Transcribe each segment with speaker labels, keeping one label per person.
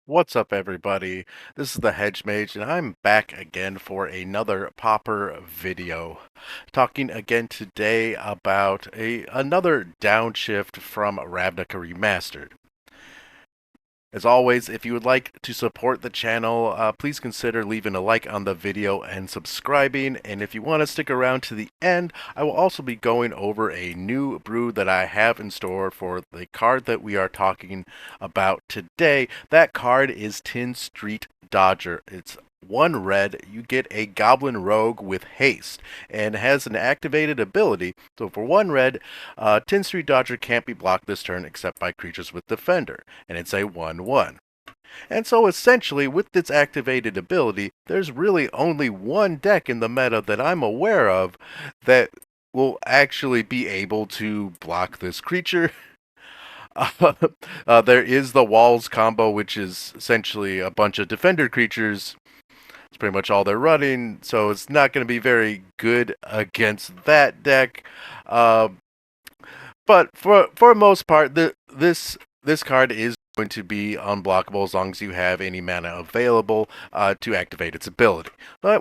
Speaker 1: What's up, everybody? This is the Hedge Mage, and I'm back again for another Pauper video. Talking again today about another downshift from Ravnica Remastered. As always, if you would like to support the channel, please consider leaving a like on the video and subscribing. And if you want to stick around to the end, I will also be going over a new brew that I have in store for the card that we are talking about today. That card is Tin Street Dodger. It's one red, you get a Goblin Rogue with haste, and has an activated ability. So for one red, 10th Street Dodger can't be blocked this turn except by creatures with Defender, and it's a 1/1. And so essentially, with its activated ability, there's really only one deck in the meta that I'm aware of that will actually be able to block this creature. There is the Walls combo, which is essentially a bunch of Defender creatures. It's pretty much all they're running, so it's not going to be very good against that deck. Uh, but for the most part, this card is going to be unblockable as long as you have any mana available to activate its ability,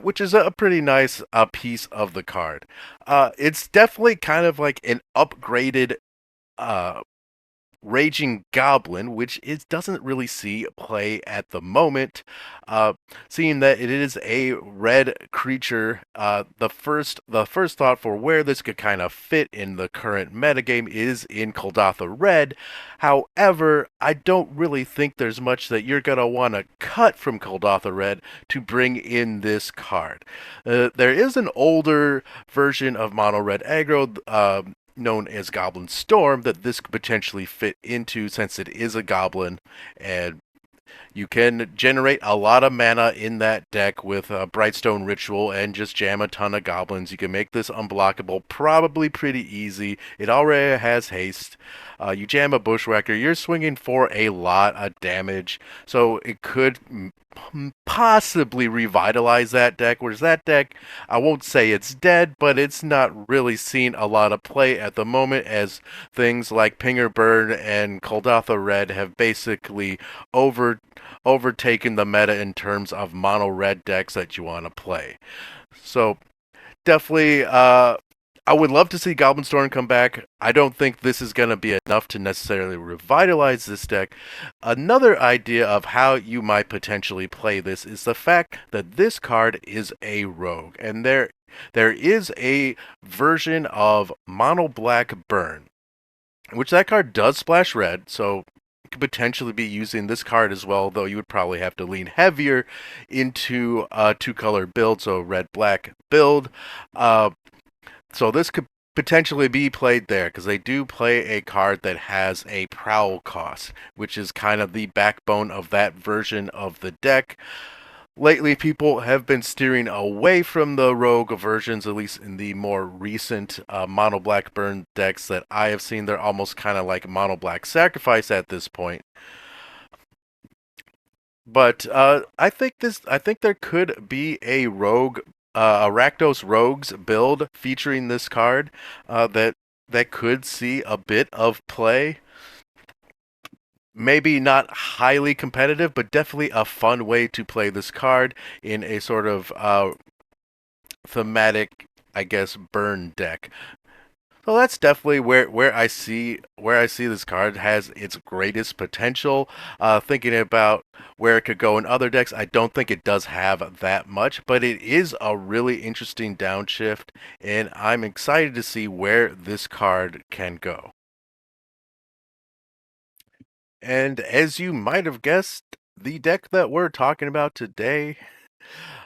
Speaker 1: which is a pretty nice piece of the card. It's definitely kind of like an upgraded uh, Raging Goblin, which it doesn't really see play at the moment. Seeing that it is a red creature, the first thought for where this could kind of fit in the current metagame is in Koldatha Red. However, I don't really think there's much that you're gonna want to cut from Koldatha Red to bring in this card. There is an older version of Mono Red aggro. Known as Goblin Storm that this could potentially fit into since it is a goblin, and you can generate a lot of mana in that deck with a Brightstone Ritual and just jam a ton of goblins. You can make this unblockable probably pretty easy. It already has haste. You jam a Bushwhacker, you're swinging for a lot of damage, so it could possibly revitalize that deck. Whereas that deck, I won't say it's dead, but it's not really seeing a lot of play at the moment, as things like Pinger Burn and Koldatha Red have basically overtaken the meta in terms of mono red decks that you want to play. So definitely, I would love to see Goblin Storm come back. I don't think this is going to be enough to necessarily revitalize this deck. Another idea of how you might potentially play this is the fact that this card is a rogue, and there is a version of Mono Black Burn, which that card does splash red, so you could potentially be using this card as well, though you would probably have to lean heavier into a two-color build, so red-black build. So this could potentially be played there because they do play a card that has a prowl cost, which is kind of the backbone of that version of the deck. Lately, people have been steering away from the rogue versions, at least in the more recent mono black burn decks that I have seen. They're almost kind of like mono black sacrifice at this point. But I think there could be a rogue, a Rakdos Rogues build featuring this card that could see a bit of play. Maybe not highly competitive, but definitely a fun way to play this card in a sort of thematic, I guess, burn deck. So that's definitely where I see this card has its greatest potential. Thinking about where it could go in other decks, I don't think it does have that much, but it is a really interesting downshift, and I'm excited to see where this card can go. And as you might have guessed, the deck that we're talking about today,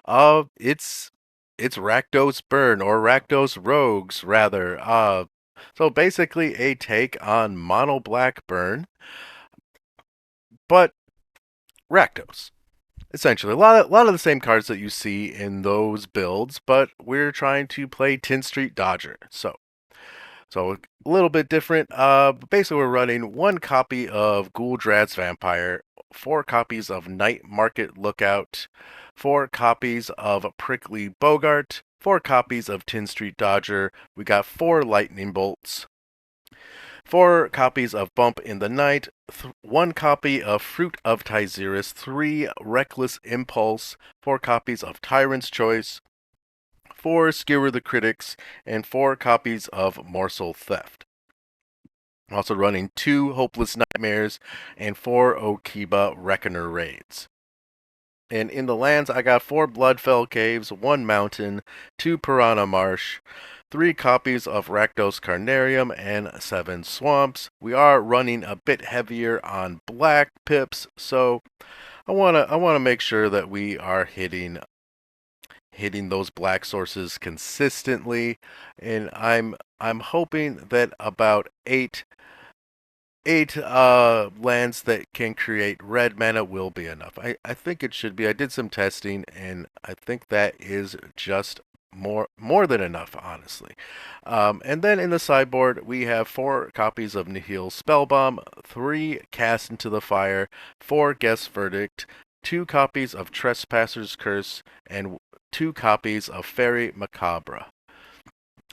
Speaker 1: it's Rakdos Burn, or Rakdos Rogues rather. So basically a take on Mono Black Burn, but Rakdos. Essentially, a lot of the same cards that you see in those builds, but we're trying to play Tin Street Dodger. So a little bit different. Basically, we're running one copy of Ghoul-Drad's Vampire, four copies of Night Market Lookout, four copies of Prickly Bogart, four copies of Tin Street Dodger. We got four Lightning Bolts. 4 copies of Bump in the Night, 1 copy of Fruit of Tyzirus, 3 Reckless Impulse, 4 copies of Tyrant's Choice, 4 Skewer the Critics, and 4 copies of Morsel Theft. Also running 2 Hopeless Nightmares and 4 Okiba Reckoner Raids. And in the lands, I got 4 Bloodfell Caves, 1 Mountain, 2 Piranha Marsh, 3 copies of Rakdos Carnarium, and 7 Swamps. We are running a bit heavier on black pips, so I wanna make sure that we are hitting those black sources consistently, and I'm hoping that about eight lands that can create red mana will be enough. I think it should be. I did some testing, and I think that is just more than enough, honestly. And then in the sideboard, we have 4 copies of Nihil Spellbomb, 3 Cast into the Fire, 4 Guess Verdict, 2 copies of Trespasser's Curse, and 2 copies of Fairy Macabre.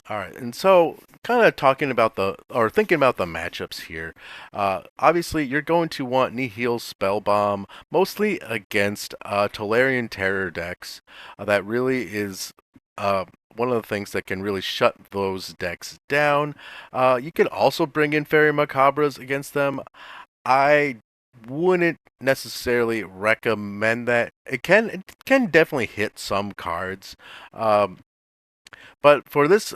Speaker 1: All right, and so kind of thinking about the matchups here. Obviously, you're going to want Nihil Spellbomb mostly against Tolarian Terror decks. That really is one of the things that can really shut those decks down. You could also bring in Fairy Macabras against them. I wouldn't necessarily recommend that. It can definitely hit some cards. But for this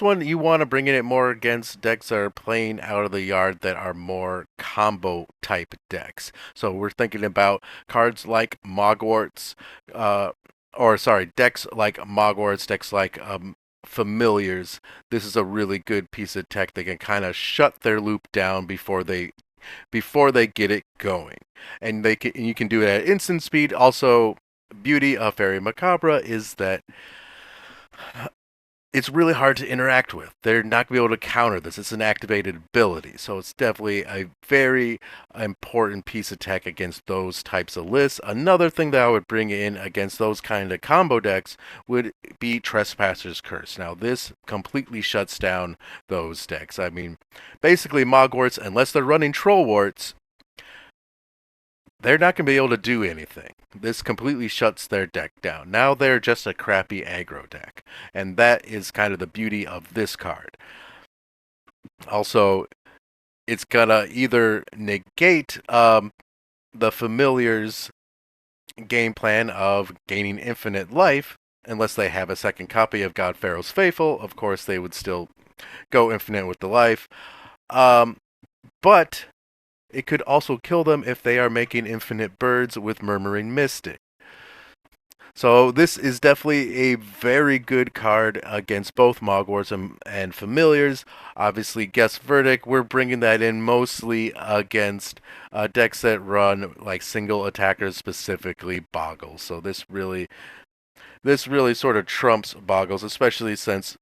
Speaker 1: one, you want to bring in it more against decks that are playing out of the yard that are more combo type decks. So we're thinking about cards like Mogwarts, decks like Mogwarts, decks like Familiars. This is a really good piece of tech that can kind of shut their loop down before they get it going, and you can do it at instant speed. Also, beauty of Fairy Macabre is that it's really hard to interact with. They're not going to be able to counter this. It's an activated ability, so it's definitely a very important piece of tech against those types of lists. Another thing that I would bring in against those kind of combo decks would be Trespasser's Curse. Now, this completely shuts down those decks. I mean, basically, Mogwarts, unless they're running Trollwarts, they're not going to be able to do anything. This completely shuts their deck down. Now they're just a crappy aggro deck. And that is kind of the beauty of this card. Also, it's going to either negate the Familiar's game plan of gaining infinite life, unless they have a second copy of God Pharaoh's Faithful. Of course, they would still go infinite with the life. But it could also kill them if they are making infinite birds with Murmuring Mystic. So this is definitely a very good card against both Mogwarts and Familiars. Obviously, Guess Verdict, we're bringing that in mostly against decks that run like single attackers, specifically Boggles. So this really sort of trumps Boggles, especially since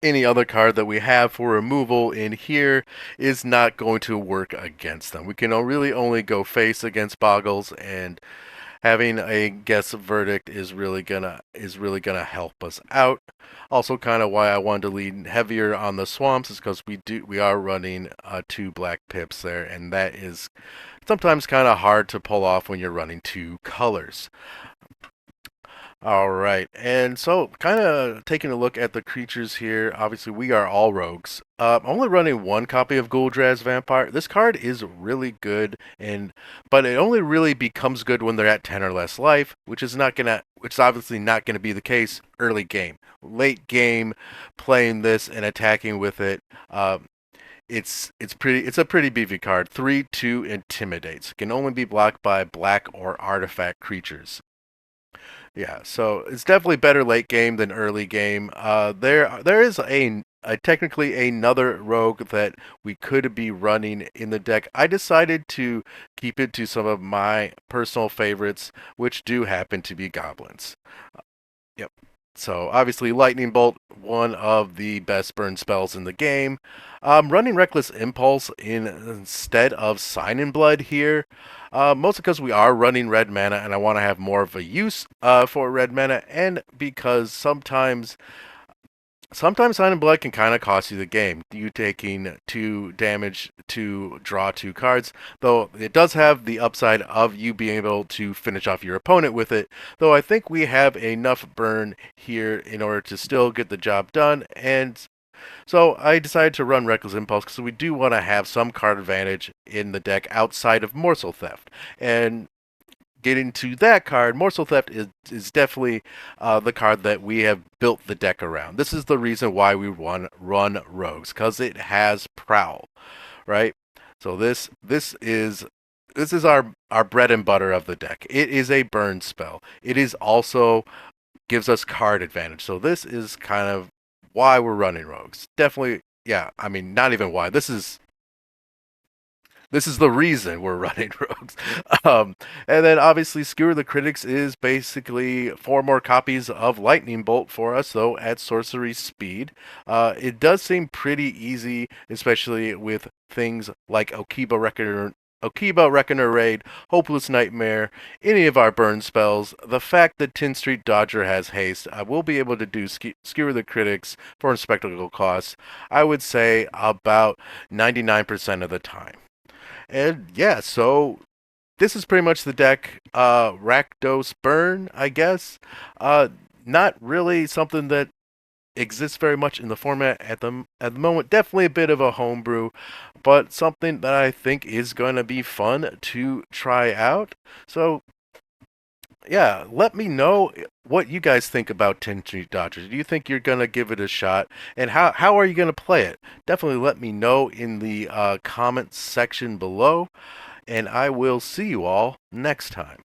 Speaker 1: any other card that we have for removal in here is not going to work against them. We can really only go face against Boggles, and having a Guess Verdict is really gonna help us out. Also, kind of why I wanted to lean heavier on the Swamps is because we are running 2 black pips there, and that is sometimes kind of hard to pull off when you're running 2 colors. All right, and so kind of taking a look at the creatures here. Obviously, we are all rogues. Only running 1 copy of Gul'Draz's Vampire. This card is really good, but it only really becomes good when they're at 10 or less life, which is obviously not gonna be the case early game. Late game, playing this and attacking with it. It's a pretty beefy card. 3/2 intimidates. It can only be blocked by black or artifact creatures. Yeah, so it's definitely better late game than early game. There is technically another rogue that we could be running in the deck. I decided to keep it to some of my personal favorites, which do happen to be goblins. Yep. So obviously Lightning Bolt, one of the best burn spells in the game. Running Reckless Impulse instead of Sign in Blood here. Mostly because we are running red mana and I want to have more of a use for red mana, and because sometimes Sometimes Sign in Blood can kind of cost you the game. You taking 2 damage to draw 2 cards, though it does have the upside of you being able to finish off your opponent with it. Though I think we have enough burn here in order to still get the job done, and so I decided to run Reckless Impulse because we do want to have some card advantage in the deck outside of Morsel Theft. And getting to that card, Morsel Theft is definitely the card that we have built the deck around. This is the reason why we run Rogues, because it has Prowl, right? So this is our bread and butter of the deck. It is a burn spell. It is also gives us card advantage. So this is kind of why we're running Rogues. Definitely, yeah. I mean, not even why. This is the reason we're running Rogues. And then obviously Skewer the Critics is basically 4 more copies of Lightning Bolt for us, though at sorcery speed. It does seem pretty easy, especially with things like Okiba Reckoner Raid, Hopeless Nightmare, any of our burn spells. The fact that 10th Street Dodger has haste, I will be able to do Skewer the Critics for spectacle costs, I would say about 99% of the time. And yeah, so this is pretty much the deck. Rakdos Burn, I guess. Uh, Not really something that exists very much in the format at the moment. Definitely a bit of a homebrew, but something that I think is going to be fun to try out. So yeah, let me know what you guys think about 10 Street Dodgers. Do you think you're going to give it a shot? And how are you going to play it? Definitely let me know in the comments section below. And I will see you all next time.